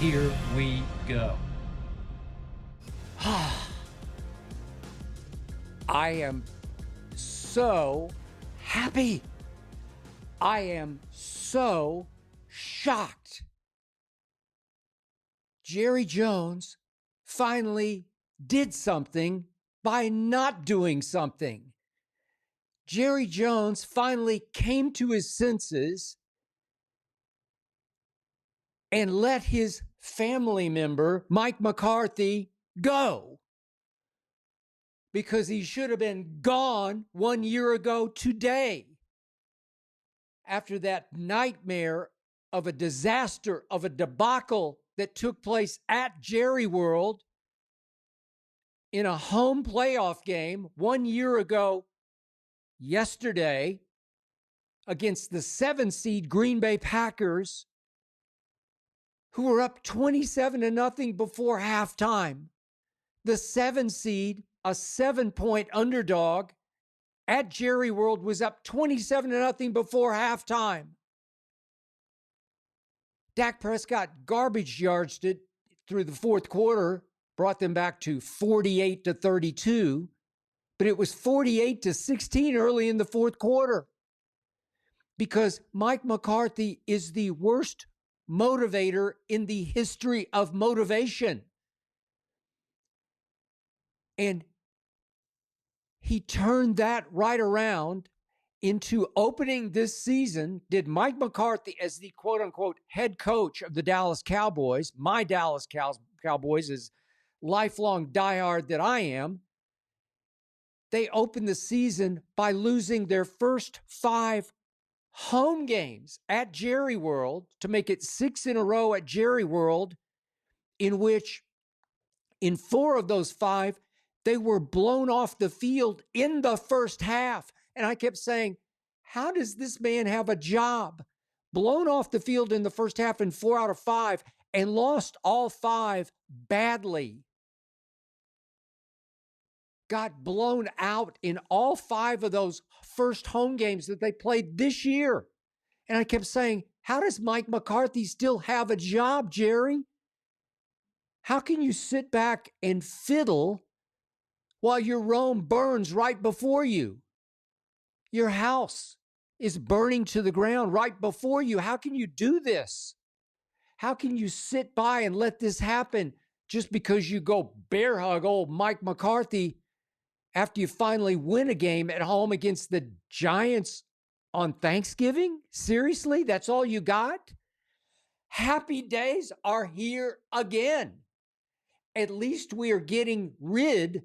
Here we go. I am so happy. I am so shocked. Jerry Jones finally did something by not doing something. Jerry Jones finally came to his senses and let his family member, Mike McCarthy, go. Because he should have been gone 1 year ago today. After that nightmare of a disaster, of a debacle that took place at Jerry World in a home playoff game 1 year ago yesterday against the 7-seed Green Bay Packers, who were up 27-0 before halftime. The 7-seed, a 7-point underdog at Jerry World, was up 27-0 before halftime. Dak Prescott garbage yarded it through the fourth quarter, brought them back to 48-32, but it was 48-16 early in the fourth quarter because Mike McCarthy is the worst motivator in the history of motivation. And he turned that right around into opening this season, did Mike McCarthy as the quote-unquote head coach of the Dallas Cowboys, my Dallas Cowboys, as lifelong diehard that I am. They opened the season by losing their first 5 home games at Jerry World to make it 6 in a row at Jerry World, in which in 4 of those 5, they were blown off the field in the first half. And I kept saying, how does this man have a job? Blown off the field in the first half in 4 out of 5 and lost all 5 badly. Got blown out in all 5 of those first home games that they played this year. And I kept saying, how does Mike McCarthy still have a job, Jerry? How can you sit back and fiddle while your Rome burns right before you? Your house is burning to the ground right before you. How can you do this? How can you sit by and let this happen just because you go bear hug old Mike McCarthy after you finally win a game at home against the Giants on Thanksgiving? Seriously? That's all you got? Happy days are here again. At least we are getting rid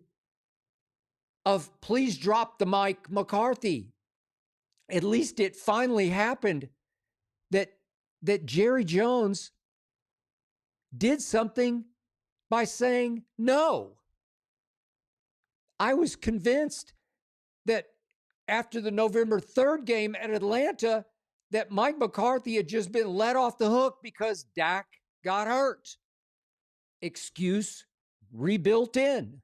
of please drop the Mike McCarthy. At least it finally happened that Jerry Jones did something by saying no. I was convinced that after the November 3rd game at Atlanta, that Mike McCarthy had just been let off the hook because Dak got hurt. Excuse rebuilt in.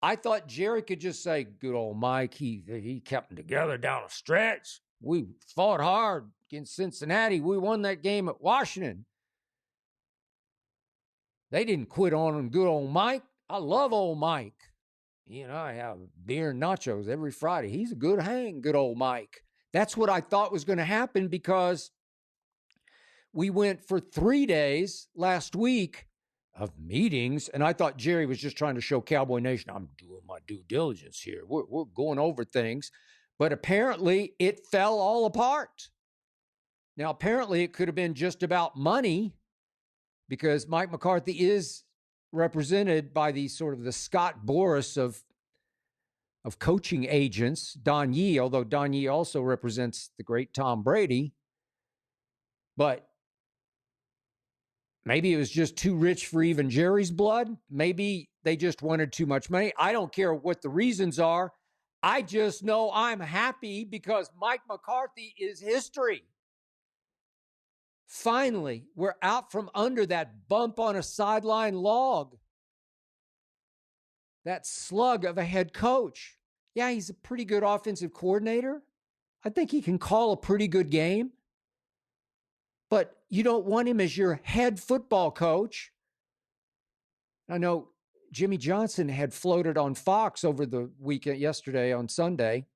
I thought Jerry could just say, good old Mike, he kept them together down a stretch. We fought hard against Cincinnati. We won that game at Washington. They didn't quit on good old Mike. I love old Mike. You know, I have beer and nachos every Friday. He's a good hang, good old Mike. That's what I thought was going to happen because we went for 3 days last week of meetings, and I thought Jerry was just trying to show Cowboy Nation, I'm doing my due diligence here. We're going over things. But apparently it fell all apart. Now, apparently it could have been just about money because Mike McCarthy is represented by the sort of the Scott Boras of coaching agents, Don Yee, although Don Yee also represents the great Tom Brady. But maybe it was just too rich for even Jerry's blood. Maybe they just wanted too much money. I don't care what the reasons are. I just know I'm happy because Mike McCarthy is history. Finally, we're out from under that bump on a sideline log. That slug of a head coach. Yeah, he's a pretty good offensive coordinator. I think he can call a pretty good game. but you don't want him as your head football coach. I know Jimmy Johnson had floated on Fox over the weekend, yesterday on Sunday,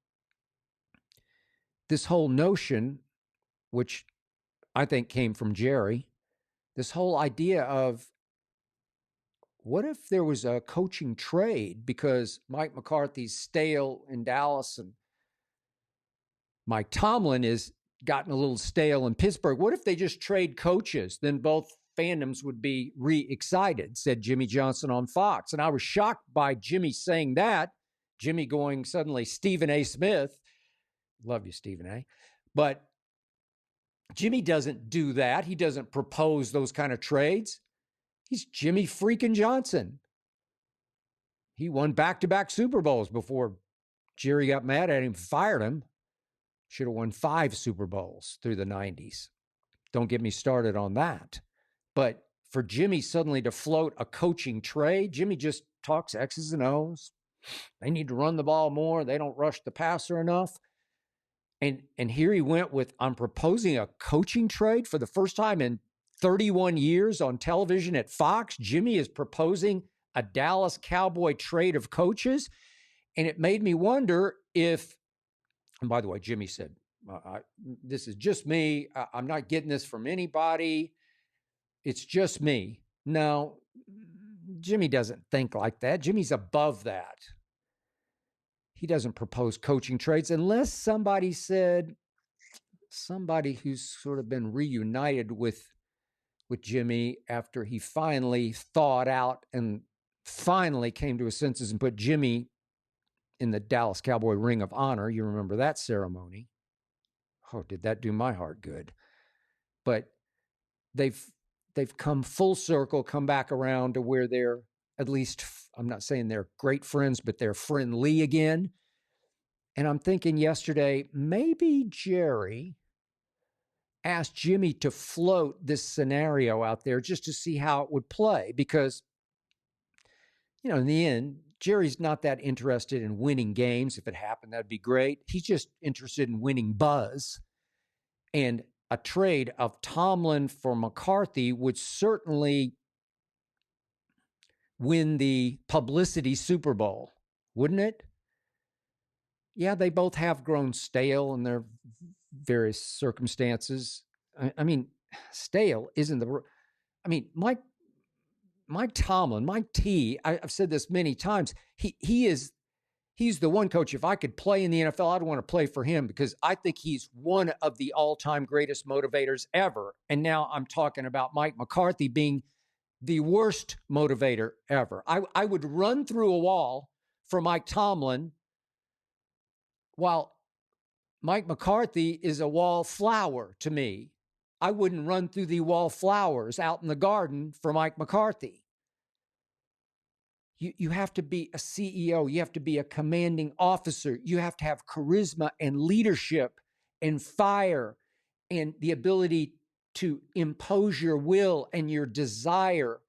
this whole notion, which I think came from Jerry, this whole idea of what if there was a coaching trade because Mike McCarthy's stale in Dallas and Mike Tomlin is gotten a little stale in Pittsburgh. What if they just trade coaches? Then both fandoms would be re-excited, said Jimmy Johnson on Fox. And I was shocked by Jimmy saying that. Jimmy going suddenly Stephen A. Smith. Love you, Stephen A. But Jimmy doesn't do that. He doesn't propose those kind of trades. He's Jimmy freaking Johnson. He won back-to-back Super Bowls before Jerry got mad at him, fired him. Should have won 5 Super Bowls through the 90s. Don't get me started on that. But for Jimmy suddenly to float a coaching trade, Jimmy just talks X's and O's. They need to run the ball more. They don't rush the passer enough. And here he went with, I'm proposing a coaching trade for the first time in 31 years on television at Fox. Jimmy is proposing a Dallas Cowboy trade of coaches. And it made me wonder if, and by the way, Jimmy said, this is just me. I'm not getting this from anybody. It's just me. No, Jimmy doesn't think like that. Jimmy's above that. He doesn't propose coaching trades unless somebody who's sort of been reunited with Jimmy after he finally thawed out and finally came to his senses and put Jimmy in the Dallas Cowboy Ring of Honor. You remember that ceremony. Oh, did that do my heart good? But they've come full circle, come back around to where they're, at least, I'm not saying they're great friends, but they're friendly again. And I'm thinking yesterday, maybe Jerry asked Jimmy to float this scenario out there just to see how it would play. Because, in the end, Jerry's not that interested in winning games. If it happened, that'd be great. He's just interested in winning buzz. And a trade of Tomlin for McCarthy would certainly win the publicity Super Bowl, wouldn't it? Yeah, they both have grown stale in their various circumstances. I mean, stale isn't the... I mean, Mike Tomlin, Mike T, I've said this many times, he's the one coach, if I could play in the NFL, I'd want to play for him because I think he's one of the all-time greatest motivators ever. And now I'm talking about Mike McCarthy being the worst motivator ever. I would run through a wall for Mike Tomlin while Mike McCarthy is a wallflower to me. I wouldn't run through the wallflowers out in the garden for Mike McCarthy. You have to be a CEO. You have to be a commanding officer. You have to have charisma and leadership and fire and the ability to impose your will and your desire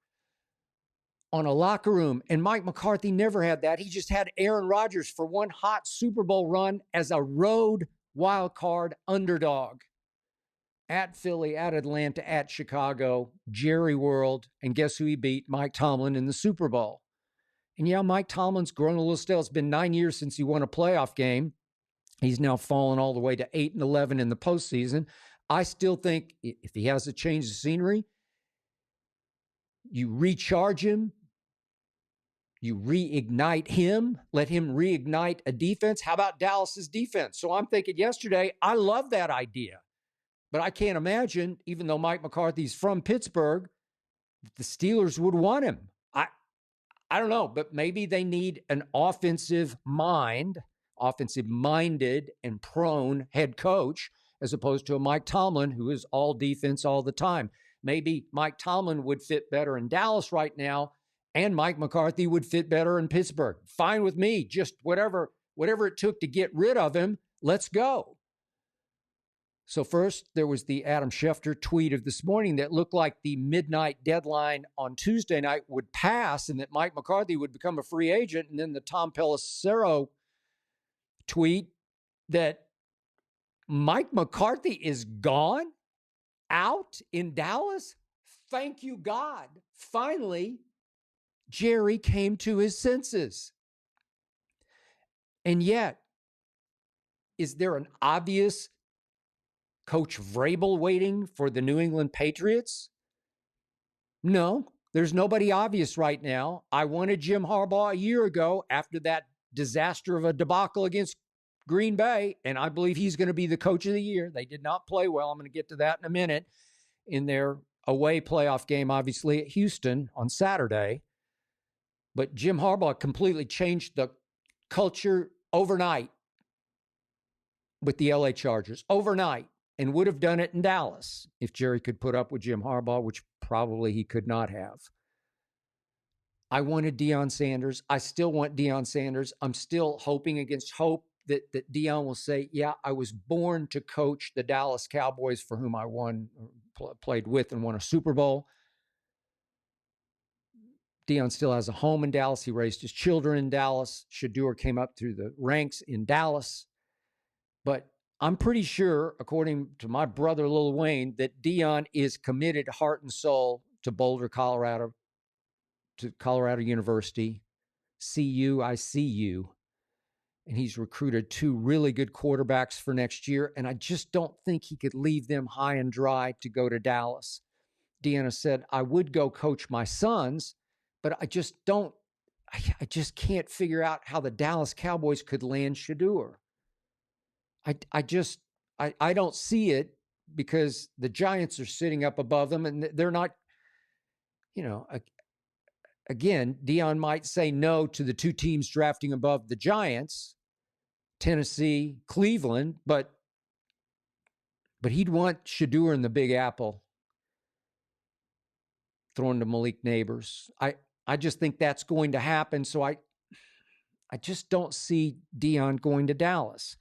on a locker room. And Mike McCarthy never had that. He just had Aaron Rodgers for one hot Super Bowl run as a road wild card underdog. At Philly, at Atlanta, at Chicago, Jerry World, and guess who he beat? Mike Tomlin in the Super Bowl. And yeah, Mike Tomlin's grown a little stale. It's been 9 years since he won a playoff game. He's now fallen all the way to 8-11 in the postseason. I still think if he has a change of scenery, you recharge him, you reignite him, let him reignite a defense. How about Dallas's defense? So I'm thinking yesterday, I love that idea. But I can't imagine, even though Mike McCarthy's from Pittsburgh, the Steelers would want him. I don't know, but maybe they need an offensive-minded and prone head coach as opposed to a Mike Tomlin who is all defense all the time. Maybe Mike Tomlin would fit better in Dallas right now, and Mike McCarthy would fit better in Pittsburgh. Fine with me. Just whatever it took to get rid of him, let's go. So first, there was the Adam Schefter tweet of this morning that looked like the midnight deadline on Tuesday night would pass and that Mike McCarthy would become a free agent. And then the Tom Pelissero tweet that Mike McCarthy is gone out in Dallas? Thank you, God. Finally, Jerry came to his senses. And yet, is there an obvious Coach Vrabel waiting for the New England Patriots? No, there's nobody obvious right now. I wanted Jim Harbaugh a year ago after that disaster of a debacle against Green Bay, and I believe he's going to be the coach of the year. They did not play well. I'm going to get to that in a minute in their away playoff game, obviously, at Houston on Saturday. But Jim Harbaugh completely changed the culture overnight with the LA Chargers, overnight, and would have done it in Dallas if Jerry could put up with Jim Harbaugh, which probably he could not have. I wanted Deion Sanders. I still want Deion Sanders. I'm still hoping against hope that Deion will say, yeah, I was born to coach the Dallas Cowboys, for whom I played with and won a Super Bowl. Deion still has a home in Dallas. He raised his children in Dallas. Shedeur came up through the ranks in Dallas. But I'm pretty sure, according to my brother Lil Wayne, that Deion is committed heart and soul to Boulder, Colorado, to Colorado University. See you, I see you. And he's recruited 2 really good quarterbacks for next year. And I just don't think he could leave them high and dry to go to Dallas. Deanna said, I would go coach my sons, but I just can't figure out how the Dallas Cowboys could land Shedeur. I don't see it because the Giants are sitting up above them and they're not, again, Deion might say no to the 2 teams drafting above the Giants, Tennessee, Cleveland, but he'd want Shedeur in the Big Apple thrown to Malik Neighbors. I just think that's going to happen. So I just don't see Deion going to Dallas.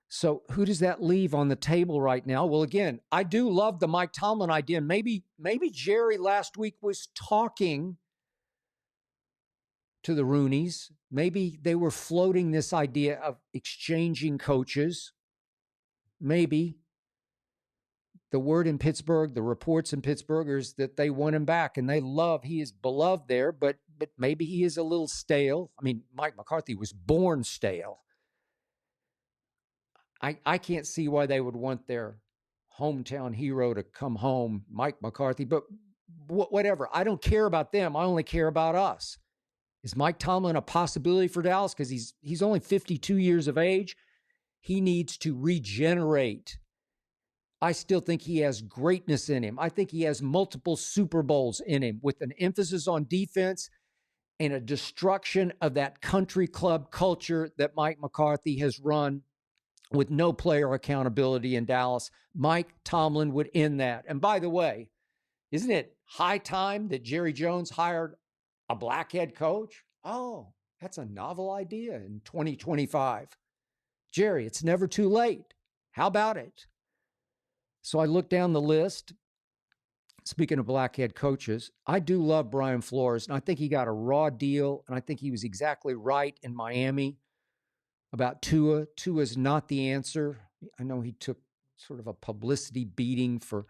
So who does that leave on the table right now? Well, again, I do love the Mike Tomlin idea. Maybe Jerry last week was talking to the Rooneys. Maybe they were floating this idea of exchanging coaches. Maybe. The word in Pittsburgh, the reports in Pittsburgh is that they want him back and he is beloved there, but maybe he is a little stale. I mean, Mike McCarthy was born stale. I can't see why they would want their hometown hero to come home, Mike McCarthy, but whatever. I don't care about them. I only care about us. Is Mike Tomlin a possibility for Dallas? Because he's only 52 years of age. He needs to regenerate. I still think he has greatness in him. I think he has multiple Super Bowls in him with an emphasis on defense and a destruction of that country club culture that Mike McCarthy has run with no player accountability in Dallas. Mike Tomlin would end that. And by the way, isn't it high time that Jerry Jones hired a black head coach? Oh, that's a novel idea in 2025. Jerry, it's never too late. How about it? So I looked down the list. Speaking of black head coaches, I do love Brian Flores, and I think he got a raw deal, and I think he was exactly right in Miami about Tua. Tua's not the answer. I know he took sort of a publicity beating for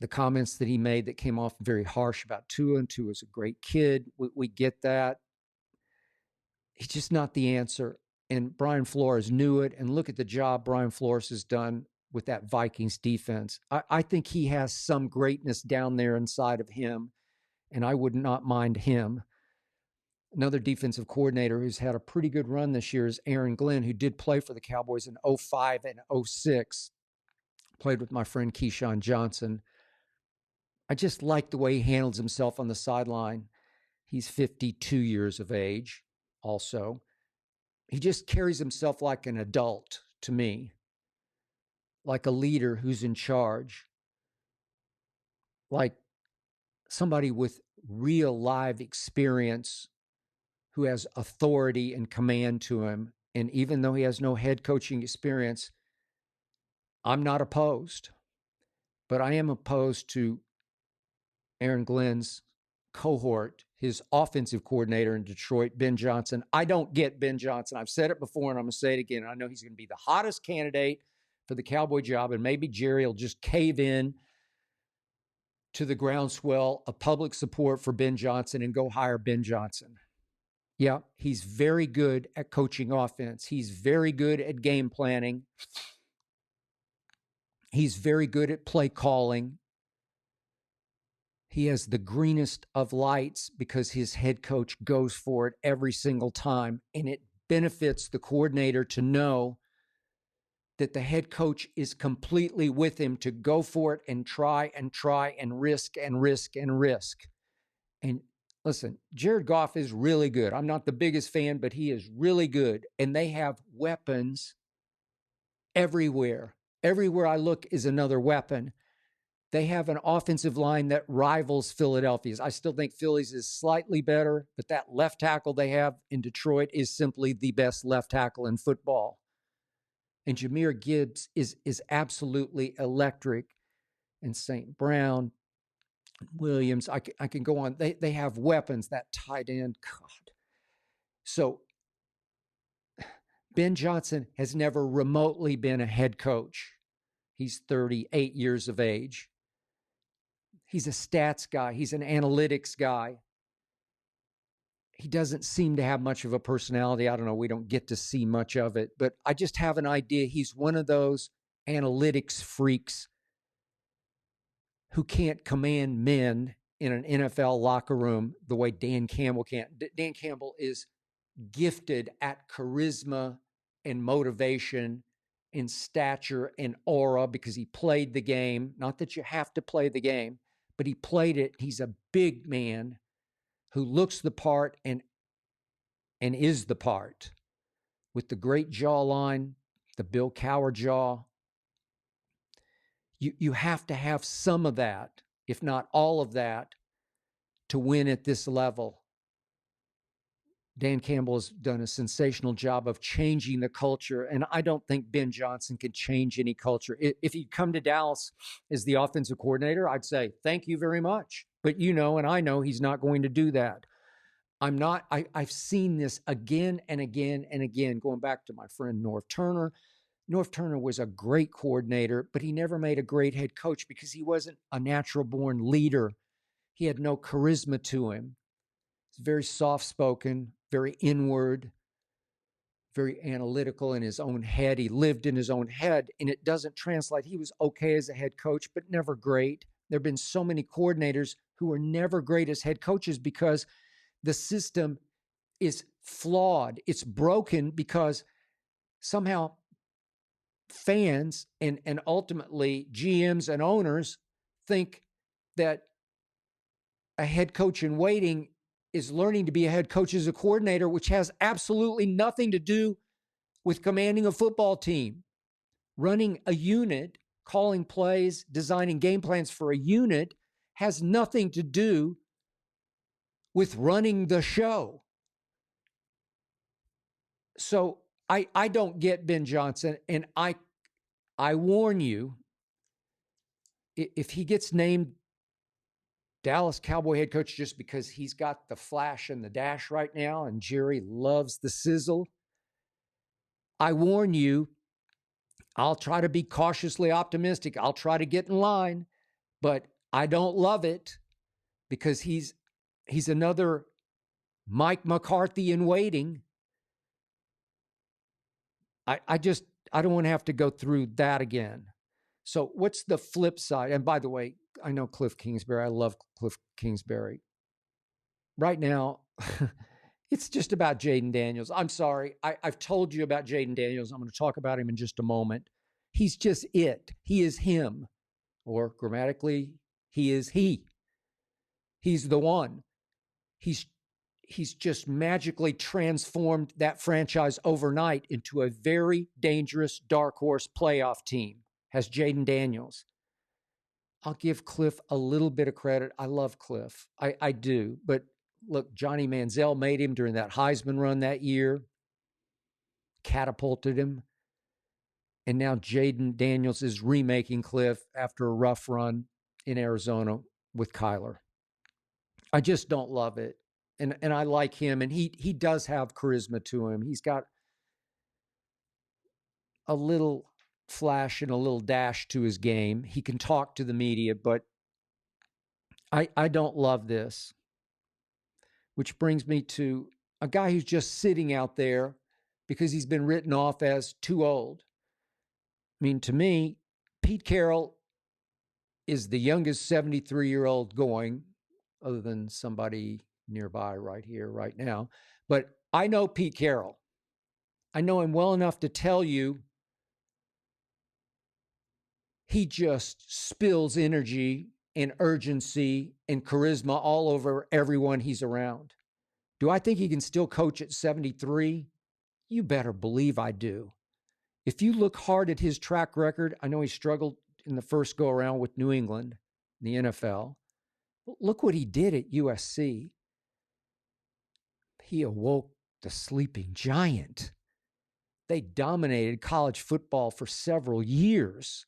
the comments that he made that came off very harsh about Tua, and Tua's a great kid. We get that. He's just not the answer. And Brian Flores knew it, and look at the job Brian Flores has done with that Vikings defense. I think he has some greatness down there inside of him, and I would not mind him. Another defensive coordinator who's had a pretty good run this year is Aaron Glenn, who did play for the Cowboys in 05 and 06. Played with my friend Keyshawn Johnson. I just like the way he handles himself on the sideline. He's 52 years of age also. He just carries himself like an adult to me, like a leader who's in charge, like somebody with real live experience who has authority and command to him. And even though he has no head coaching experience, I'm not opposed. But I am opposed to Aaron Glenn's cohort, his offensive coordinator in Detroit, Ben Johnson. I don't get Ben Johnson. I've said it before and I'm going to say it again. I know he's going to be the hottest candidate for the Cowboy job, and maybe Jerry will just cave in to the groundswell of public support for Ben Johnson and go hire Ben Johnson. Yeah, he's very good at coaching offense. He's very good at game planning. He's very good at play calling. He has the greenest of lights because his head coach goes for it every single time. And it benefits the coordinator to know that the head coach is completely with him to go for it and try and risk and risk and risk. And listen, Jared Goff is really good. I'm not the biggest fan, but he is really good. And they have weapons everywhere. Everywhere I look is another weapon. They have an offensive line that rivals Philadelphia's. I still think Philly's is slightly better, but that left tackle they have in Detroit is simply the best left tackle in football. And Jahmyr Gibbs is absolutely electric. And St. Brown, Williams, I can go on. They have weapons, that tight end. God. So Ben Johnson has never remotely been a head coach. He's 38 years of age. He's a stats guy. He's an analytics guy. He doesn't seem to have much of a personality. I don't know. We don't get to see much of it, but I just have an idea. He's one of those analytics freaks who can't command men in an NFL locker room the way Dan Campbell can. Dan Campbell is gifted at charisma and motivation and stature and aura because he played the game. Not that you have to play the game, but he played it. He's a big man who looks the part and is the part, with the great jawline, the Bill Cowher jaw. You have to have some of that, if not all of that, to win at this level. Dan Campbell has done a sensational job of changing the culture, and I don't think Ben Johnson can change any culture. If he'd come to Dallas as the offensive coordinator, I'd say, thank you very much. But you know, and I know he's not going to do that. I've seen this again and again and again, going back to my friend Norv Turner. Norv Turner was a great coordinator, but he never made a great head coach because he wasn't a natural-born leader. He had no charisma to him. He's very soft-spoken, very inward, very analytical in his own head. He lived in his own head, and it doesn't translate. He was okay as a head coach, but never great. There have been so many coordinators who were never great as head coaches because the system is flawed. It's broken because somehow fans and ultimately GMs and owners think that a head coach in waiting is learning to be a head coach as a coordinator, which has absolutely nothing to do with commanding a football team. Running a unit, calling plays, designing game plans for a unit has nothing to do with running the show. So I don't get Ben Johnson, and I warn you, if he gets named Dallas Cowboy head coach just because he's got the flash and the dash right now, and Jerry loves the sizzle, I warn you, I'll try to be cautiously optimistic. I'll try to get in line, but I don't love it because he's another Mike McCarthy in waiting. I don't want to have to go through that again. So what's the flip side? And by the way, I know Cliff Kingsbury. I love Cliff Kingsbury. Right now, it's just about Jayden Daniels. I'm sorry. I've told you about Jayden Daniels. I'm going to talk about him in just a moment. He's just it. He is him. Or grammatically, he is he. He's the one. He's just magically transformed that franchise overnight into a very dangerous dark horse playoff team, has Jayden Daniels. I'll give Cliff a little bit of credit. I love Cliff. I do. But look, Johnny Manziel made him during that Heisman run that year, catapulted him. And now Jayden Daniels is remaking Cliff after a rough run in Arizona with Kyler. I just don't love it. And I like him, and he does have charisma to him. He's got a little flash and a little dash to his game. He can talk to the media, but I don't love this. Which brings me to a guy who's just sitting out there because he's been written off as too old. I mean, to me, Pete Carroll is the youngest 73-year-old going, other than somebody nearby right here, right now. But I know Pete Carroll. I know him well enough to tell you he just spills energy and urgency and charisma all over everyone he's around. Do I think he can still coach at 73? You better believe I do. If you look hard at his track record, I know he struggled in the first go around with New England, the NFL. But look what he did at USC. He awoke the sleeping giant. They dominated college football for several years.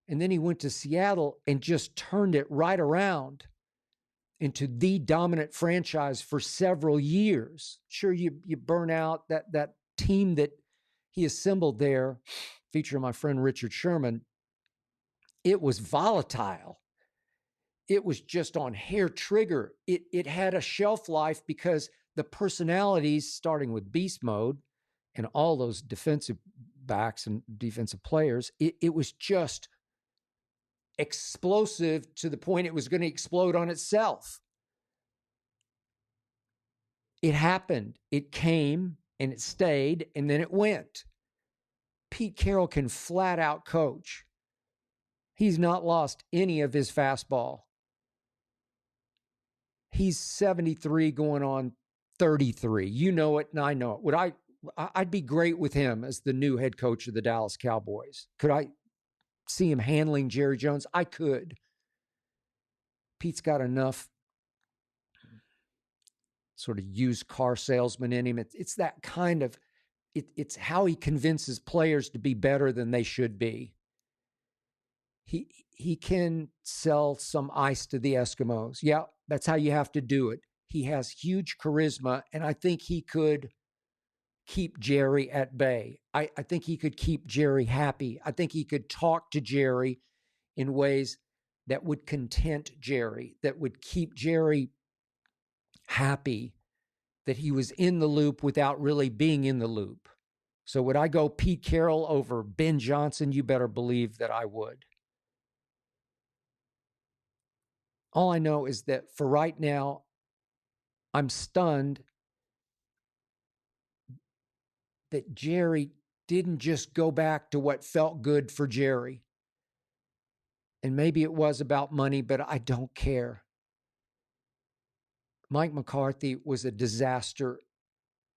And then he went to Seattle and just turned it right around into the dominant franchise for several years. Sure, you burn out that team that he assembled there, featuring my friend Richard Sherman. It was volatile. It was just on hair trigger. It had a shelf life because the personalities, starting with beast mode and all those defensive backs and defensive players, it was just explosive to the point it was going to explode on itself. It happened. It came and it stayed and then it went. Pete Carroll can flat out coach. He's not lost any of his fastball. He's 73 going on 33. You know it and I know it. I'd be great with him as the new head coach of the Dallas Cowboys. Could I see him handling Jerry Jones? I could. Pete's got enough sort of used car salesman in him. It's that kind of, it's how he convinces players to be better than they should be. He can sell some ice to the Eskimos. Yeah, that's how you have to do it. He has huge charisma, and I think he could keep Jerry at bay. I think he could keep Jerry happy. I think he could talk to Jerry in ways that would content Jerry, that would keep Jerry happy that he was in the loop without really being in the loop. So would I go Pete Carroll over Ben Johnson? You better believe that I would. All I know is that for right now, I'm stunned that Jerry didn't just go back to what felt good for Jerry. And maybe it was about money, but I don't care. Mike McCarthy was a disaster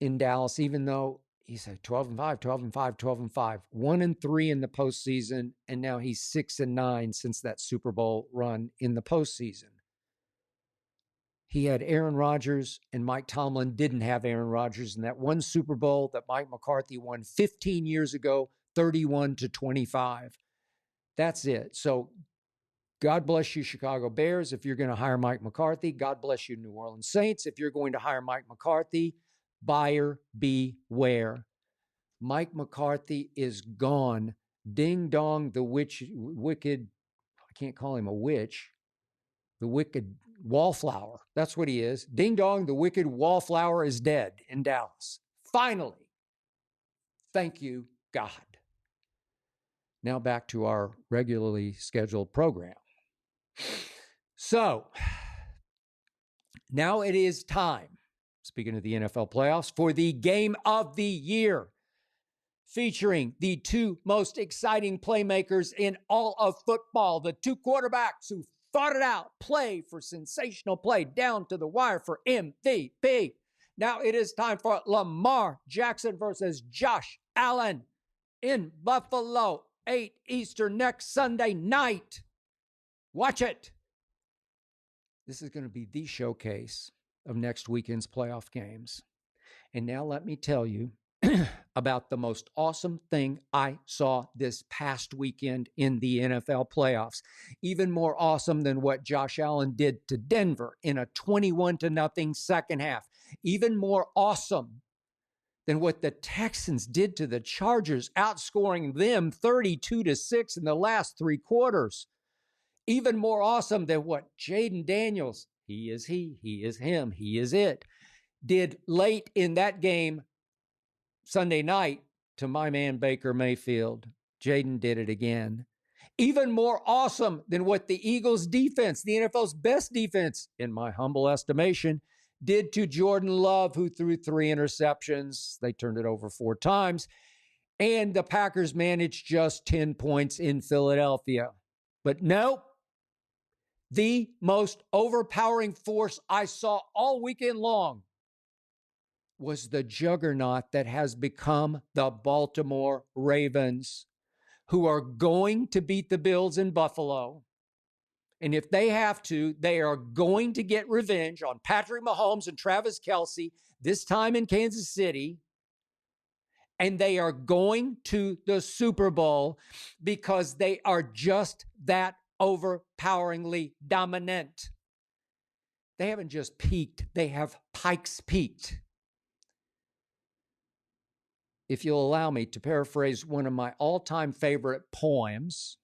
in Dallas, even though he said 12-5, 12-5, 12-5, 1-3 in the postseason, and now he's 6-9 since that Super Bowl run in the postseason. He had Aaron Rodgers, and Mike Tomlin didn't have Aaron Rodgers in that one Super Bowl that Mike McCarthy won 15 years ago, 31-25. That's it. So God bless you, Chicago Bears, if you're going to hire Mike McCarthy. God bless you, New Orleans Saints, if you're going to hire Mike McCarthy. Buyer beware. Mike McCarthy is gone. Ding dong, the wicked, I can't call him a witch, the wicked wallflower. That's what he is. Ding dong, the wicked wallflower is dead in Dallas. Finally. Thank you, God. Now back to our regularly scheduled program. So, now it is time, speaking of the NFL playoffs, for the game of the year, featuring the two most exciting playmakers in all of football, the two quarterbacks who fought it out, play for sensational play, down to the wire for MVP. Now it is time for Lamar Jackson versus Josh Allen in Buffalo, 8 Eastern next Sunday night. Watch it. This is going to be the showcase of next weekend's playoff games. And now let me tell you about the most awesome thing I saw this past weekend in the NFL playoffs. Even more awesome than what Josh Allen did to Denver in a 21-0 second half. Even more awesome than what the Texans did to the Chargers, outscoring them 32-6 in the last three quarters. Even more awesome than what Jayden Daniels, he is him, he is it, did late in that game Sunday night to my man Baker Mayfield. Jayden did it again. Even more awesome than what the Eagles defense, the NFL's best defense, in my humble estimation, did to Jordan Love, who threw 3 interceptions. They turned it over 4 times. And the Packers managed just 10 points in Philadelphia. But no, the most overpowering force I saw all weekend long was the juggernaut that has become the Baltimore Ravens, who are going to beat the Bills in Buffalo. And if they have to, they are going to get revenge on Patrick Mahomes and Travis Kelce, this time in Kansas City. And they are going to the Super Bowl because they are just that overpoweringly dominant. They haven't just peaked, they have Pikes peaked. If you'll allow me to paraphrase one of my all-time favorite poems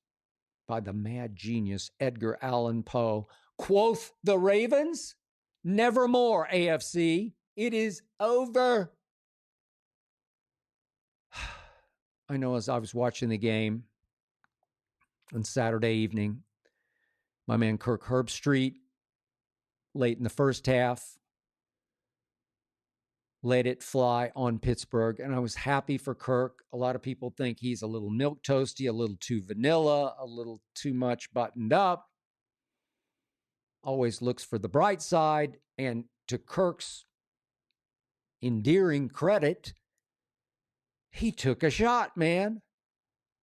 by the mad genius Edgar Allan Poe, quoth the Ravens, nevermore, AFC, it is over. I know as I was watching the game on Saturday evening, my man Kirk Herbstreit, late in the first half, let it fly on Pittsburgh, and I was happy for Kirk. A lot of people think he's a little milquetoasty, a little too vanilla, a little too much buttoned up. Always looks for the bright side, and to Kirk's endearing credit, he took a shot, man.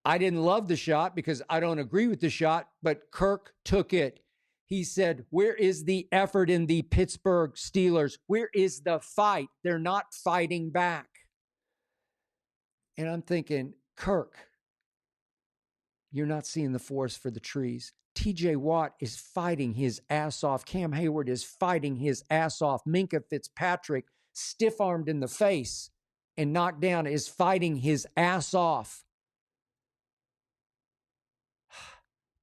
I didn't love the shot because I don't agree with the shot, but Kirk took it. He said, where is the effort in the Pittsburgh Steelers? Where is the fight? They're not fighting back. And I'm thinking, Kirk, you're not seeing the forest for the trees. TJ Watt is fighting his ass off. Cam Hayward is fighting his ass off. Minkah Fitzpatrick, stiff-armed in the face and knocked down, is fighting his ass off.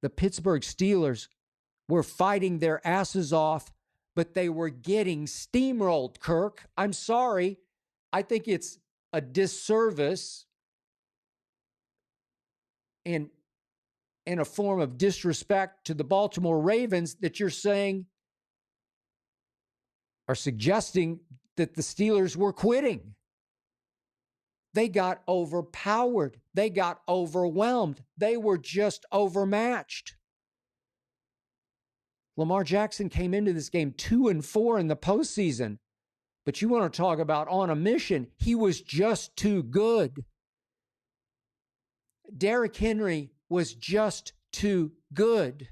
The Pittsburgh Steelers were fighting their asses off, but they were getting steamrolled, Kirk. I'm sorry. I think it's a disservice and a form of disrespect to the Baltimore Ravens that you're saying are suggesting that the Steelers were quitting. They got overpowered. They got overwhelmed. They were just overmatched. Lamar Jackson came into this game 2-4 in the postseason. But you want to talk about on a mission, he was just too good. Derrick Henry was just too good.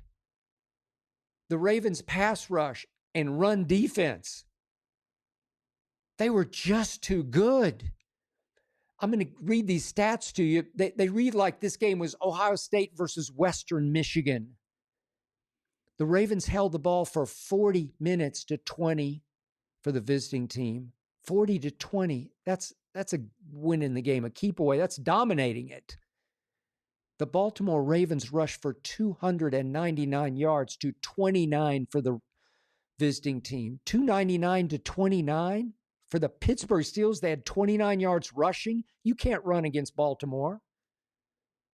The Ravens' pass rush and run defense, they were just too good. I'm going to read these stats to you. They read like this game was Ohio State versus Western Michigan. The Ravens held the ball for 40 minutes to 20 for the visiting team. 40 to 20. That's a win in the game, a keep away. That's dominating it. The Baltimore Ravens rushed for 299 yards to 29 for the visiting team. 299 to 29 for the Pittsburgh Steelers. They had 29 yards rushing. You can't run against Baltimore.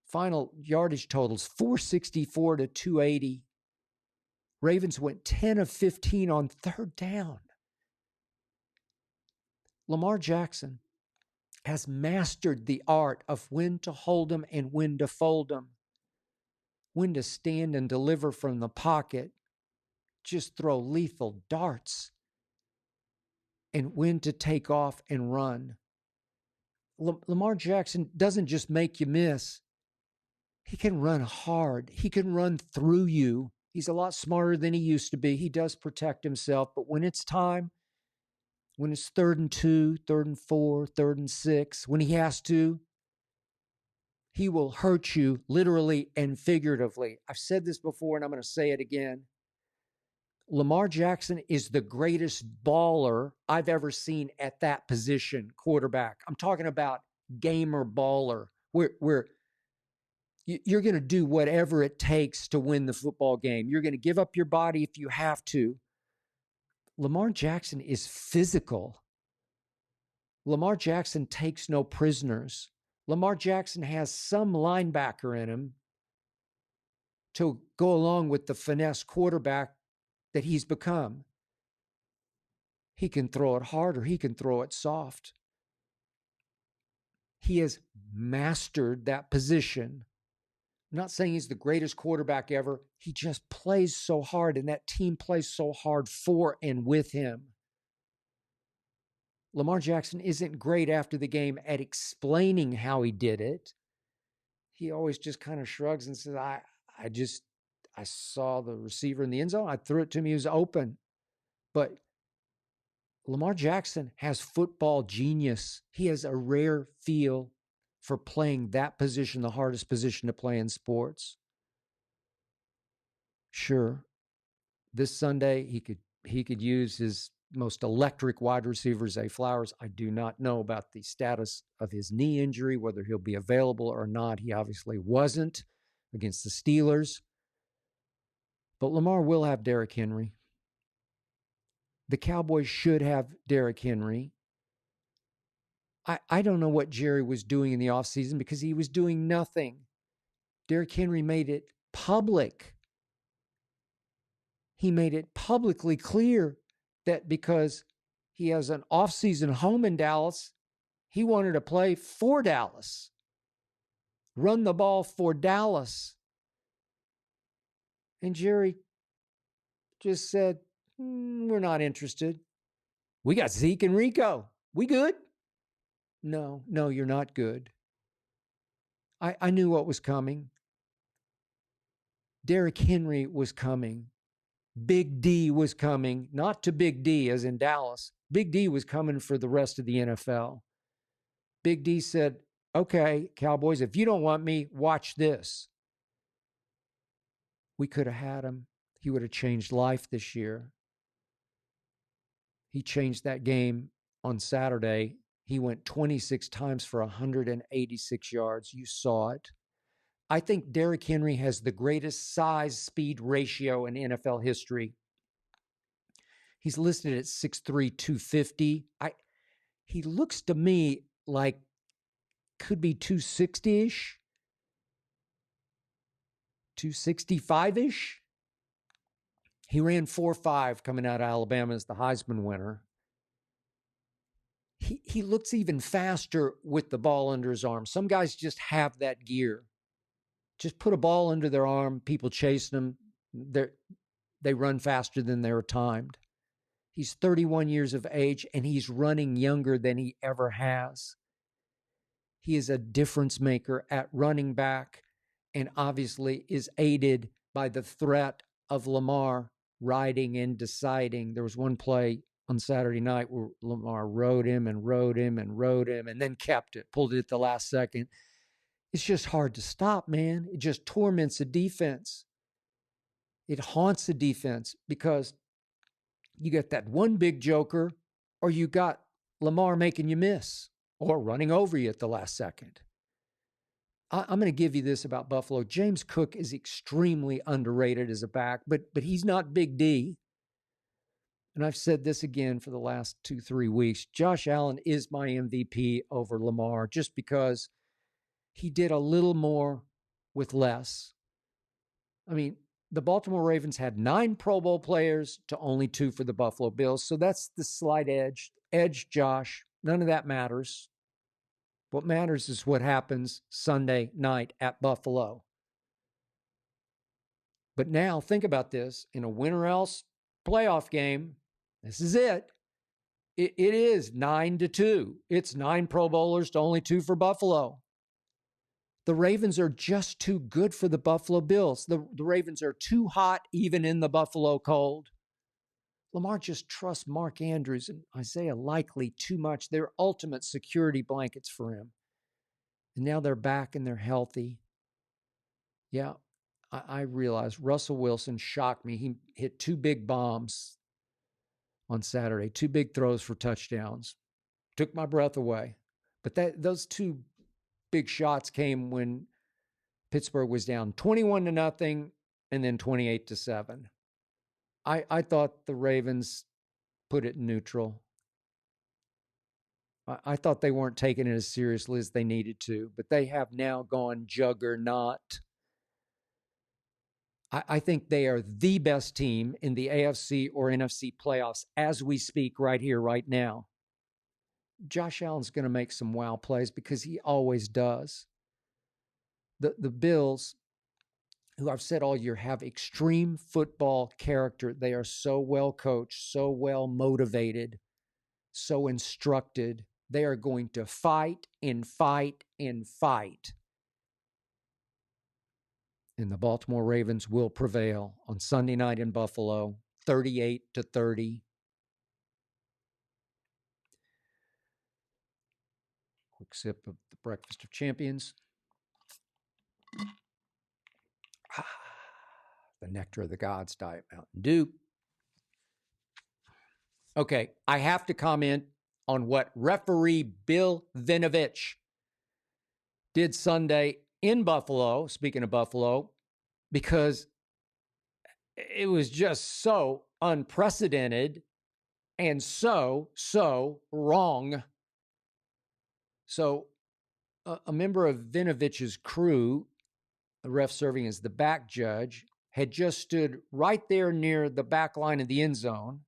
Final yardage totals 464 to 280. Ravens went 10 of 15 on third down. Lamar Jackson has mastered the art of when to hold him and when to fold him, when to stand and deliver from the pocket, just throw lethal darts, and when to take off and run. Lamar Jackson doesn't just make you miss. He can run hard. He can run through you. He's a lot smarter than he used to be. He does protect himself, but when it's time, when it's 3rd and 2, 3rd and 4, 3rd and 6, when he has to, he will hurt you literally and figuratively. I've said this before and I'm going to say it again. Lamar Jackson is the greatest baller I've ever seen at that position, quarterback. I'm talking about gamer baller, where you're going to do whatever it takes to win the football game. You're going to give up your body if you have to. Lamar Jackson is physical. Lamar Jackson takes no prisoners. Lamar Jackson has some linebacker in him to go along with the finesse quarterback that he's become. He can throw it hard or he can throw it soft. He has mastered that position. I'm not saying he's the greatest quarterback ever. He just plays so hard, and that team plays so hard for and with him. Lamar Jackson isn't great after the game at explaining how he did it. He always just kind of shrugs and says, I saw the receiver in the end zone. I threw it to him. He was open. But Lamar Jackson has football genius. He has a rare feel for playing that position, the hardest position to play in sports. Sure, this Sunday he could use his most electric wide receiver, Zay Flowers. I do not know about the status of his knee injury, whether he'll be available or not. He obviously wasn't against the Steelers. But Lamar will have Derrick Henry. The Cowboys should have Derrick Henry. I don't know what Jerry was doing in the offseason because he was doing nothing. Derrick Henry made it public. He made it publicly clear that because he has an offseason home in Dallas, he wanted to play for Dallas, run the ball for Dallas. And Jerry just said, we're not interested. We got Zeke and Rico. We good? No, you're not good. I knew what was coming. Derrick Henry was coming. Big D was coming, not to Big D as in Dallas. Big D was coming for the rest of the NFL. Big D said, okay, Cowboys, if you don't want me, watch this. We could have had him. He would have changed life this year. He changed that game on Saturday. He went 26 times for 186 yards. You saw it. I think Derrick Henry has the greatest size-speed ratio in NFL history. He's listed at 6'3", 250. He looks to me like could be 260-ish, 265-ish. He ran 4.5 coming out of Alabama as the Heisman winner. He looks even faster with the ball under his arm. Some guys just have that gear. Just put a ball under their arm, people chasing them, they run faster than they're timed. He's 31 years of age, and he's running younger than he ever has. He is a difference maker at running back, and obviously is aided by the threat of Lamar riding and deciding. There was one play on Saturday night where Lamar rode him, and then kept it, pulled it at the last second. It's just hard to stop, man. It just torments a defense. It haunts a defense because you get that one big joker, or you got Lamar making you miss or running over you at the last second. I'm going to give you this about Buffalo. James Cook is extremely underrated as a back, but he's not Big D. And I've said this again for the last 2-3 weeks. Josh Allen is my MVP over Lamar just because he did a little more with less. I mean, the Baltimore Ravens had 9 Pro Bowl players to only 2 for the Buffalo Bills. So that's the slight edge. Edge, Josh. None of that matters. What matters is what happens Sunday night at Buffalo. But now think about this. In a win or else playoff game, this is it. It is 9-2. It's 9 Pro Bowlers to only 2 for Buffalo. The Ravens are just too good for the Buffalo Bills. The Ravens are too hot even in the Buffalo cold. Lamar just trusts Mark Andrews and Isaiah Likely too much. They're ultimate security blankets for him. And now they're back and they're healthy. Yeah, I realized Russell Wilson shocked me. He hit 2 big bombs on Saturday, 2 big throws for touchdowns. Took my breath away. But those 2 big shots came when Pittsburgh was down 21-0 and then 28-7. I thought the Ravens put it in neutral. I thought they weren't taking it as seriously as they needed to, but they have now gone juggernaut. I think they are the best team in the AFC or NFC playoffs as we speak right here, right now. Josh Allen's going to make some wow plays because he always does. The Bills, who I've said all year, have extreme football character. They are so well coached, so well motivated, so instructed. They are going to fight and fight and fight. And the Baltimore Ravens will prevail on Sunday night in Buffalo, 38-30. Quick sip of the Breakfast of Champions. The nectar of the gods, Diet Mountain Dew. Okay, I have to comment on what referee Bill Vinovich did Sunday in Buffalo, speaking of Buffalo, because it was just so unprecedented and so wrong. So a member of Vinovich's crew, the ref serving as the back judge, had just stood right there near the back line of the end zone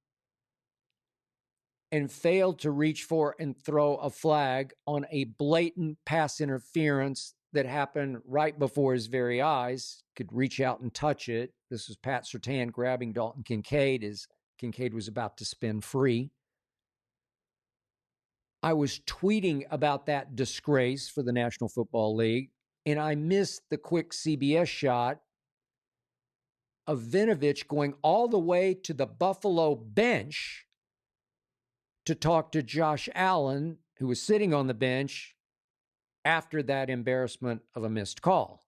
and failed to reach for and throw a flag on a blatant pass interference that happened right before his very eyes. Could reach out and touch it. This was Pat Surtain grabbing Dalton Kincaid as Kincaid was about to spin free. I was tweeting about that disgrace for the National Football League, and I missed the quick CBS shot of Vinovich going all the way to the Buffalo bench to talk to Josh Allen, who was sitting on the bench after that embarrassment of a missed call.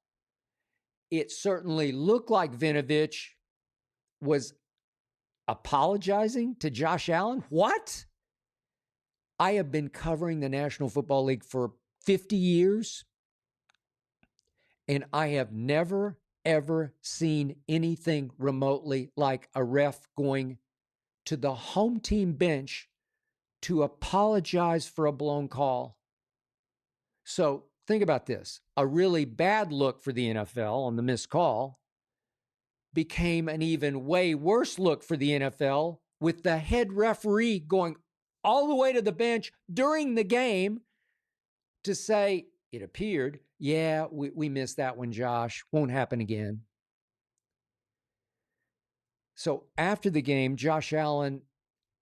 It certainly looked like Vinovich was apologizing to Josh Allen. What? I have been covering the National Football League for 50 years, and I have never, ever seen anything remotely like a ref going to the home team bench to apologize for a blown call. So think about this. A really bad look for the NFL on the missed call became an even way worse look for the NFL with the head referee going all the way to the bench during the game to say, it appeared, yeah, we missed that one, Josh. Won't happen again. So after the game, Josh Allen,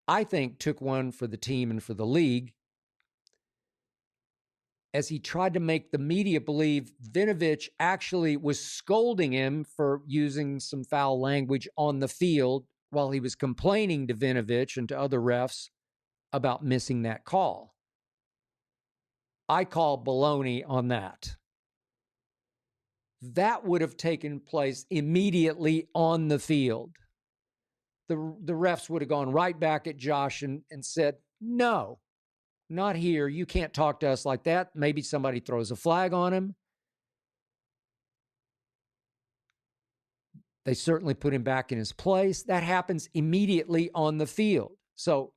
I think, took one for the team and for the league as he tried to make the media believe Vinovich actually was scolding him for using some foul language on the field while he was complaining to Vinovich and to other refs about missing that call. I call baloney on that. That would have taken place immediately on the field. The refs would have gone right back at Josh and said, no, not here. You can't talk to us like that. Maybe somebody throws a flag on him. They certainly put him back in his place. That happens immediately on the field. So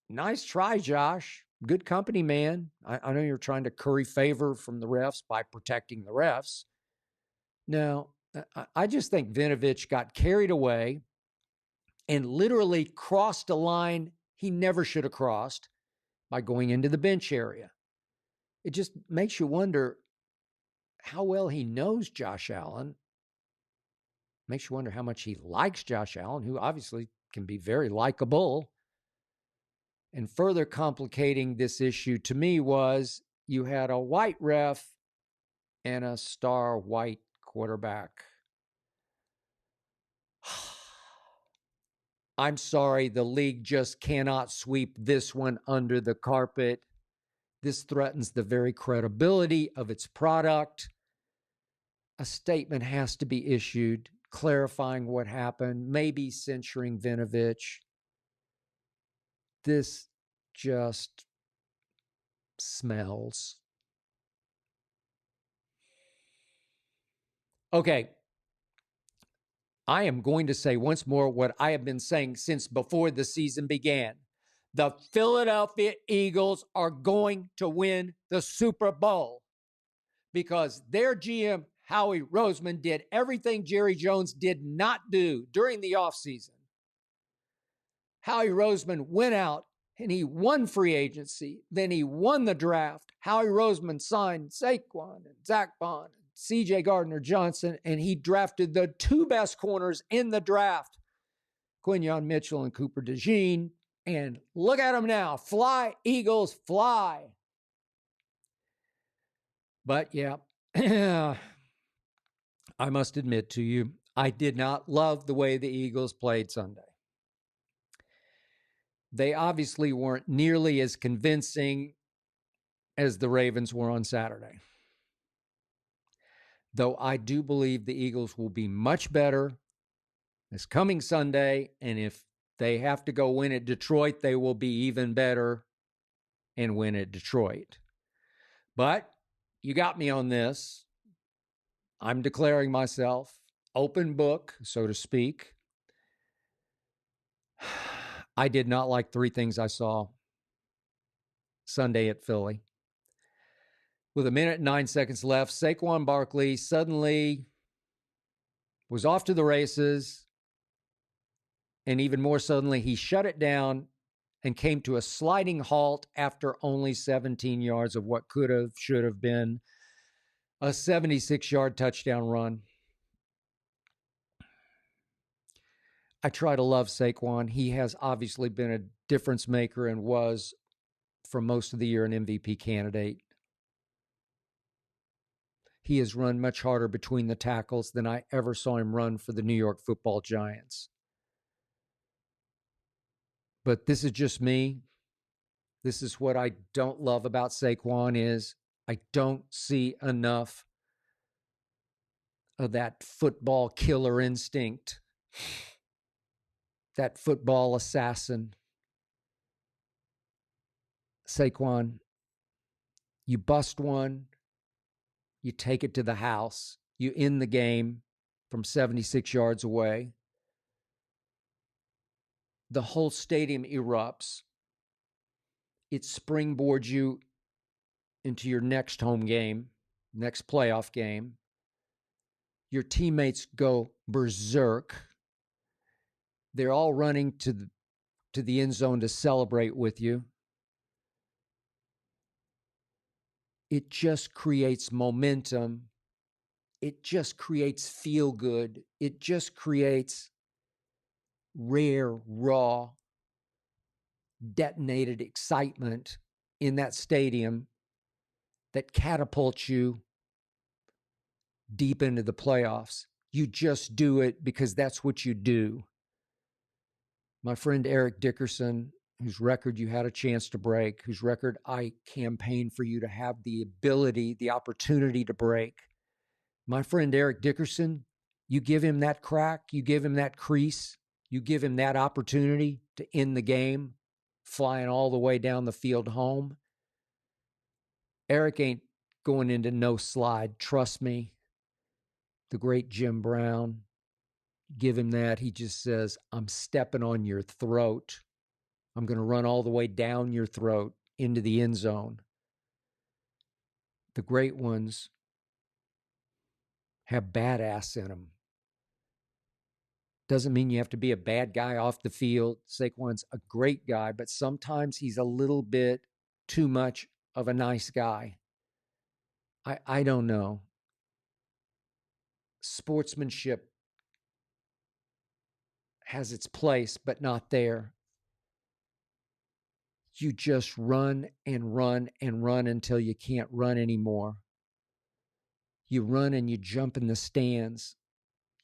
nice try, Josh. Good company, man. I know you're trying to curry favor from the refs by protecting the refs. No, I just think Vinovich got carried away and literally crossed a line he never should have crossed by going into the bench area. It just makes you wonder how well he knows Josh Allen. Makes you wonder how much he likes Josh Allen, who obviously can be very likable. And further complicating this issue to me was you had a white ref and a star white quarterback. I'm sorry, the league just cannot sweep this one under the carpet. This threatens the very credibility of its product. a statement has to be issued clarifying what happened, maybe censuring Vinovich. This just smells. Okay. I am going to say once more what I have been saying since before the season began. The Philadelphia Eagles are going to win the Super Bowl because their GM, Howie Roseman, did everything Jerry Jones did not do during the offseason. Howie Roseman went out and he won free agency. Then he won the draft. Howie Roseman signed Saquon and Zach Bond and C.J. Gardner-Johnson, and he drafted the two best corners in the draft, Quinyon Mitchell and Cooper DeJean. And look at them now. Fly, Eagles, fly. But yeah, I must admit to you, I did not love the way the Eagles played Sunday. They obviously weren't nearly as convincing as the Ravens were on Saturday. Though I do believe the Eagles will be much better this coming Sunday, and if they have to go win at Detroit, they will be even better and win at Detroit. But you got me on this. I'm declaring myself open book, so to speak. I did not like three things I saw Sunday at Philly. With 1 minute and 9 seconds left, Saquon Barkley suddenly was off to the races. And even more suddenly, he shut it down and came to a sliding halt after only 17 yards of what should have been a 76-yard touchdown run. I try to love Saquon. He has obviously been a difference maker and was, for most of the year, an MVP candidate. He has run much harder between the tackles than I ever saw him run for the New York Football Giants. But this is just me. This is what I don't love about Saquon is I don't see enough of that football killer instinct, that football assassin. Saquon, you bust one, you take it to the house, you end the game from 76 yards away. The whole stadium erupts. It springboards you into your next home game, next playoff game. Your teammates go berserk. They're all running to the end zone to celebrate with you. It just creates momentum. It just creates feel good. It just creates rare, raw, detonated excitement in that stadium that catapults you deep into the playoffs. You just do it because that's what you do. My friend Eric Dickerson, whose record you had a chance to break, whose record I campaigned for you to have the ability, the opportunity to break. My friend Eric Dickerson, you give him that crack, you give him that crease, you give him that opportunity to end the game, flying all the way down the field home. Eric ain't going into no slide. Trust me. The great Jim Brown, give him that. He just says, I'm stepping on your throat. I'm going to run all the way down your throat into the end zone. The great ones have badass in them. Doesn't mean you have to be a bad guy off the field. Saquon's a great guy, but sometimes he's a little bit too much of a nice guy. I don't know. Sportsmanship has its place, but not there. You just run and run and run until you can't run anymore. You run and you jump in the stands.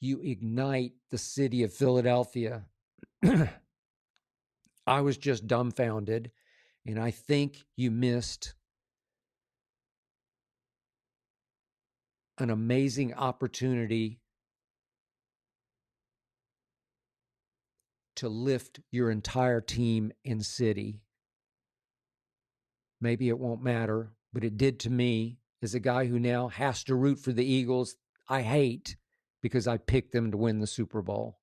You ignite the city of Philadelphia. I was just dumbfounded, and I think you missed an amazing opportunity to lift your entire team and city. Maybe it won't matter, but it did to me as a guy who now has to root for the Eagles. I hate because I picked them to win the Super Bowl.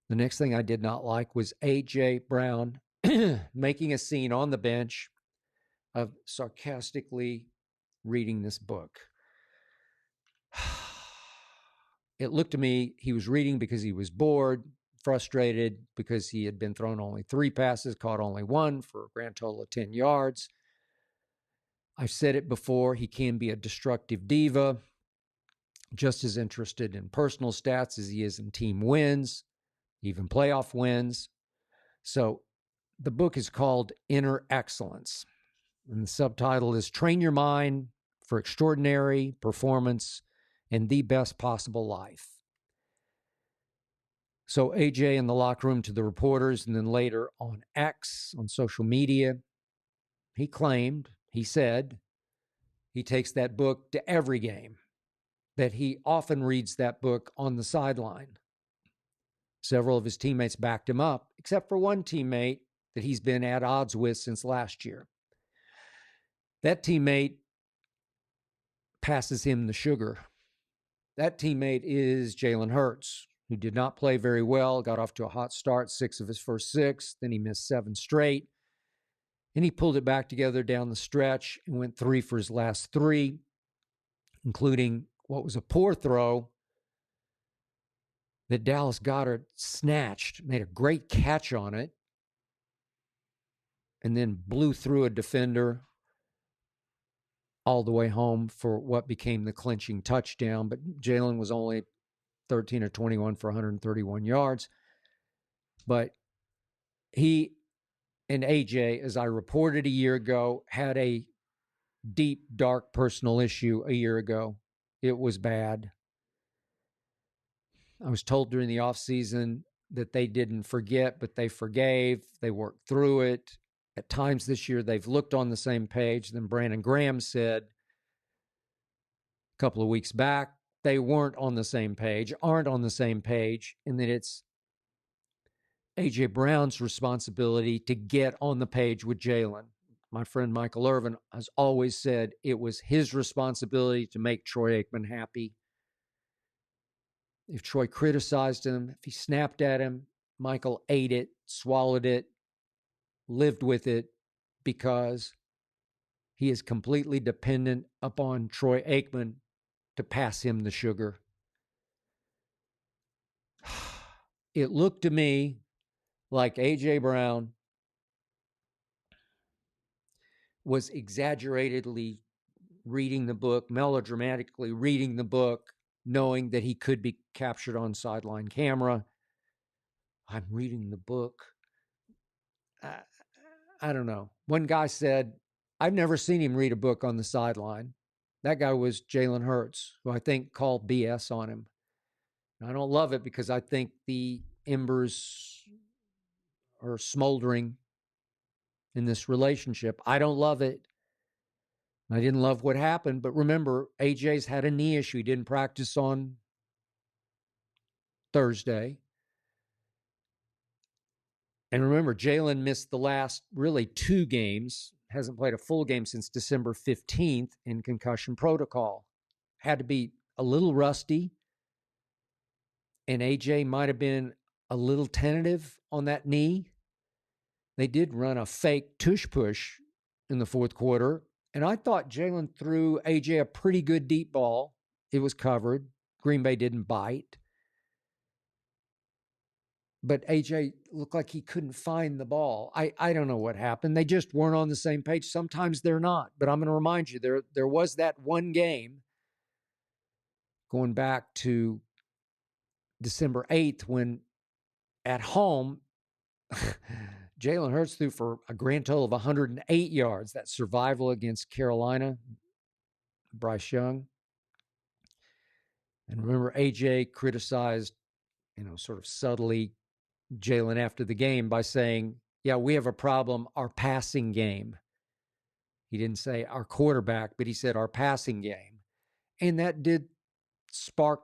The next thing I did not like was A.J. Brown making a scene on the bench of sarcastically reading this book. It looked to me he was reading because he was bored, frustrated because he had been thrown only 3 passes, caught only 1 for a grand total of 10 yards. I've said it before, he can be a destructive diva, just as interested in personal stats as he is in team wins, even playoff wins. So the book is called Inner Excellence, and the subtitle is Train Your Mind for Extraordinary Performance and the Best Possible Life. So AJ in the locker room to the reporters, and then later on X, on social media, he said, he takes that book to every game, that he often reads that book on the sideline. Several of his teammates backed him up, except for one teammate that he's been at odds with since last year. That teammate passes him the sugar. That teammate is Jalen Hurts, who did not play very well, got off to a hot start, 6 of his first 6, then he missed 7 straight. And he pulled it back together down the stretch and went 3 for his last 3, including what was a poor throw that Dallas Goedert snatched, made a great catch on it, and then blew through a defender all the way home for what became the clinching touchdown. But Jalen was only 13 or 21 for 131 yards. But he and AJ, as I reported a year ago, had a deep, dark personal issue a year ago. It was bad. I was told during the offseason that they didn't forget, but they forgave. They worked through it. At times this year, they've looked on the same page. Then Brandon Graham said a couple of weeks back, they weren't on the same page, aren't on the same page, and that it's A.J. Brown's responsibility to get on the page with Jalen. My friend Michael Irvin has always said it was his responsibility to make Troy Aikman happy. If Troy criticized him, if he snapped at him, Michael ate it, swallowed it, lived with it, because he is completely dependent upon Troy Aikman to pass him the sugar. It looked to me like A.J. Brown was exaggeratedly reading the book, melodramatically reading the book, knowing that he could be captured on sideline camera. I'm reading the book. I don't know. One guy said, I've never seen him read a book on the sideline. That guy was Jalen Hurts, who I think called BS on him. And I don't love it because I think the embers are smoldering in this relationship. I don't love it. I didn't love what happened, but remember, AJ's had a knee issue. He didn't practice on Thursday. And remember, Jalen missed the last really 2 games, hasn't played a full game since December 15th in concussion protocol. Had to be a little rusty, and AJ might have been a little tentative on that knee. They did run a fake tush push in the fourth quarter, and I thought Jalen threw AJ a pretty good deep ball. It was covered. Green Bay didn't bite. But AJ looked like he couldn't find the ball. I don't know what happened. They just weren't on the same page. Sometimes they're not. But I'm going to remind you, there was that one game going back to December 8th when at home, Jalen Hurts threw for a grand total of 108 yards. That survival against Carolina, Bryce Young. And remember, AJ criticized, sort of subtly, Jalen after the game by saying, yeah, we have a problem, our passing game. He didn't say our quarterback, but he said our passing game. And that did spark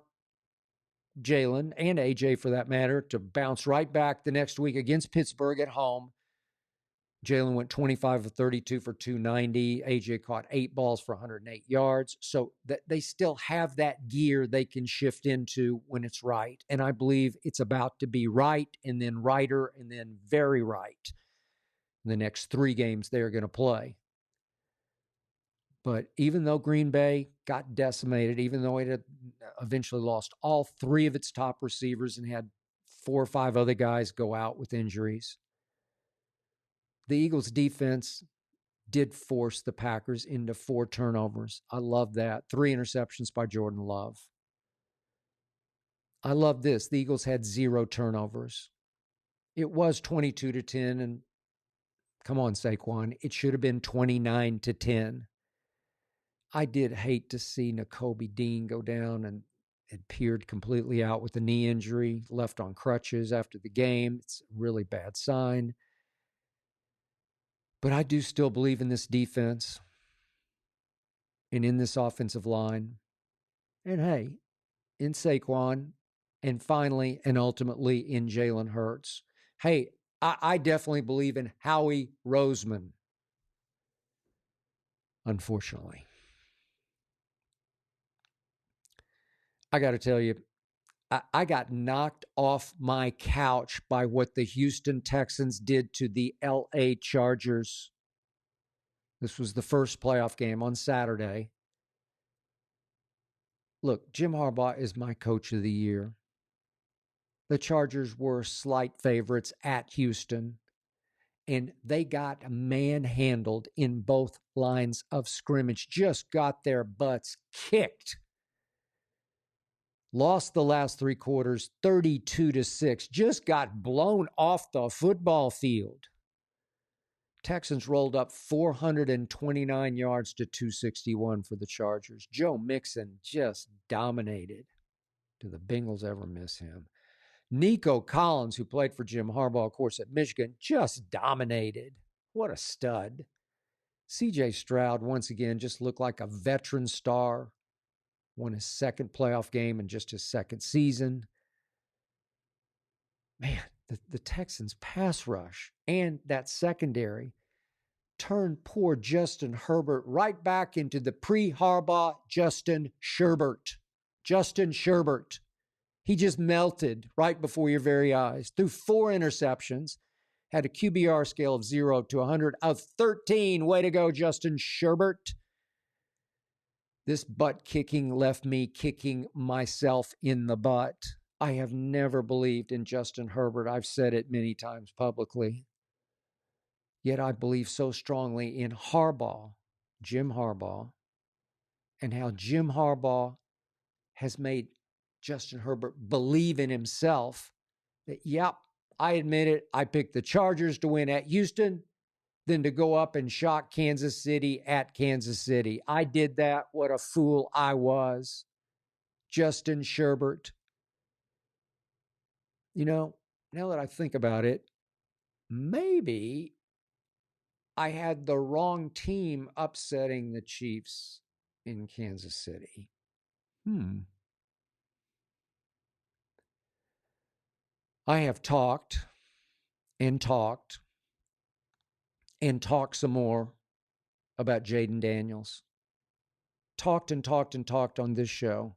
Jalen and AJ, for that matter, to bounce right back the next week against Pittsburgh at home. Jalen went 25 of 32 for 290. AJ caught 8 balls for 108 yards. So that they still have that gear they can shift into when it's right. And I believe it's about to be right, and then righter, and then very right in the next 3 games they're going to play. But even though Green Bay got decimated, even though it had eventually lost all 3 of its top receivers and had 4 or 5 other guys go out with injuries, the Eagles' defense did force the Packers into 4 turnovers. I love that. 3 interceptions by Jordan Love. I love this. The Eagles had 0 turnovers. It was 22-10, and come on, Saquon, it should have been 29-10. I did hate to see Nakobe Dean go down and appeared completely out with a knee injury, left on crutches after the game. It's a really bad sign. But I do still believe in this defense and in this offensive line. And hey, in Saquon, and finally and ultimately in Jalen Hurts. Hey, I definitely believe in Howie Roseman, unfortunately. I got to tell you, I got knocked off my couch by what the Houston Texans did to the LA Chargers. This was the first playoff game on Saturday. Look, Jim Harbaugh is my coach of the year. The Chargers were slight favorites at Houston, and they got manhandled in both lines of scrimmage, just got their butts kicked. Lost the last 3 quarters, 32-6, just got blown off the football field. Texans rolled up 429 yards to 261 for the Chargers. Joe Mixon just dominated. Do the Bengals ever miss him? Nico Collins, who played for Jim Harbaugh, of course, at Michigan, just dominated. What a stud. C.J. Stroud, once again, just looked like a veteran star. Won his 2nd playoff game in just his 2nd season. Man, the Texans' pass rush and that secondary turned poor Justin Herbert right back into the pre-Harbaugh Justin Sherbert. Justin Sherbert. He just melted right before your very eyes. Threw 4 interceptions, had a QBR scale of 0 to 100 of 13. Way to go, Justin Sherbert. This butt kicking left me kicking myself in the butt. I have never believed in Justin Herbert. I've said it many times publicly. Yet I believe so strongly in Harbaugh, Jim Harbaugh, and how Jim Harbaugh has made Justin Herbert believe in himself that, yep, I admit it, I picked the Chargers to win at Houston, then to go up and shock Kansas City at Kansas City. I did that. What a fool I was. Justin Sherbert. You know, now that I think about it, maybe I had the wrong team upsetting the Chiefs in Kansas City. I have talked and talked and talked some more about Jayden Daniels. Talked and talked and talked on this show.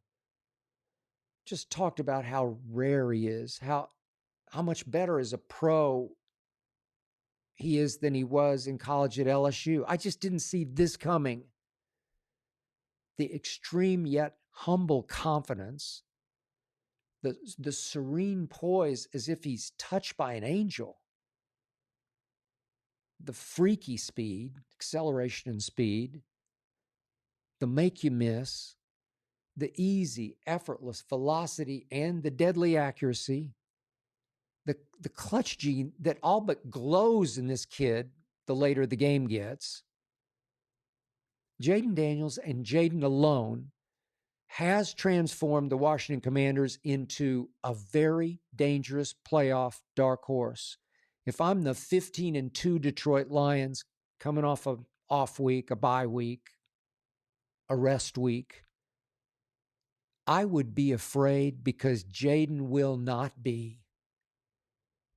Just talked about how rare he is, how much better as a pro he is than he was in college at LSU. I just didn't see this coming. The extreme yet humble confidence, the serene poise as if he's touched by an angel, the freaky speed, acceleration and speed, the make you miss, the easy, effortless velocity, and the deadly accuracy, the clutch gene that all but glows in this kid the later the game gets. Jayden Daniels and Jayden alone has transformed the Washington Commanders into a very dangerous playoff dark horse. If I'm the 15-2 Detroit Lions coming off an off week, a bye week, a rest week, I would be afraid because Jayden will not be.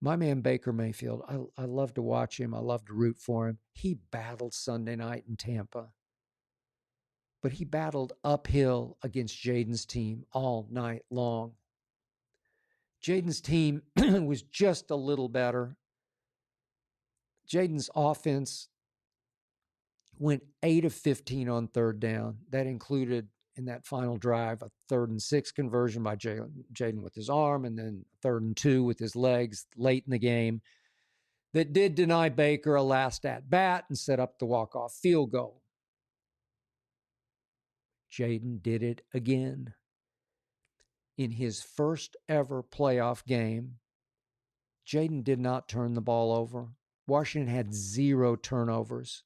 My man Baker Mayfield, I love to watch him. I love to root for him. He battled Sunday night in Tampa. But he battled uphill against Jayden's team all night long. Jayden's team was just a little better. Jayden's offense went 8 of 15 on third down. That included, in that final drive, a 3rd and 6 conversion by Jayden with his arm, and then 3rd and 2 with his legs late in the game that did deny Baker a last at-bat and set up the walk-off field goal. Jayden did it again. In his first ever playoff game, Jayden did not turn the ball over. Washington had 0 turnovers.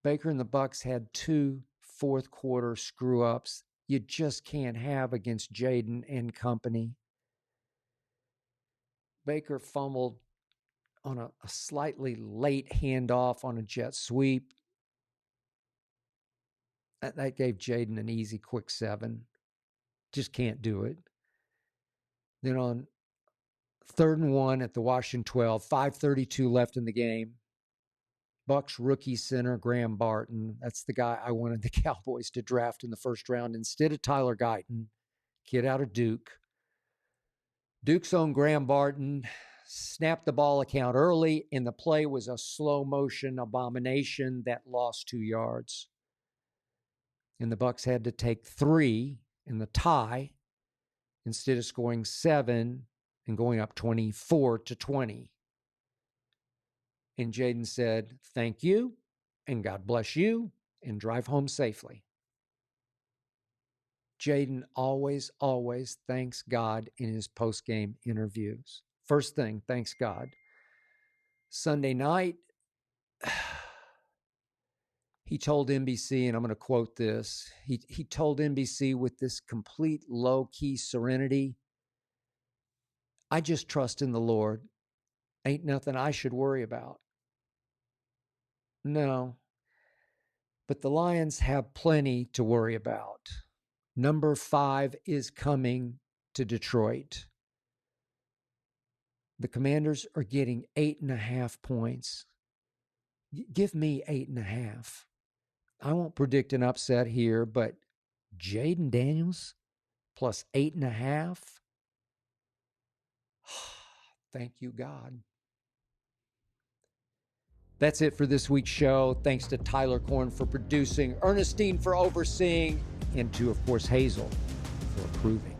Baker and the Bucs had 2 fourth-quarter screw-ups you just can't have against Jayden and company. Baker fumbled on a slightly late handoff on a jet sweep. That gave Jayden an easy quick 7. Just can't do it. Then on 3rd and 1 at the Washington 12, 5:32 left in the game, Bucs rookie center Graham Barton, that's the guy I wanted the Cowboys to draft in the first round instead of Tyler Guyton, kid out of Duke. Duke's own Graham Barton snapped the ball account early, and the play was a slow-motion abomination that lost 2 yards. And the Bucs had to take 3 in the tie instead of scoring 7 and going up 24-20. And Jayden said, "Thank you, and God bless you, and drive home safely." Jayden always thanks God in his post-game interviews. First thing, thanks God. Sunday night, he told NBC, and I'm going to quote this, he told NBC with this complete low-key serenity, "I just trust in the Lord. Ain't nothing I should worry about." No, but the Lions have plenty to worry about. Number 5 is coming to Detroit. The Commanders are getting 8.5 points. Give me 8.5. I won't predict an upset here, but Jayden Daniels plus 8.5. Thank you, God. That's it for this week's show. Thanks to Tyler Korn for producing, Ernestine for overseeing, and to, of course, Hazel for approving.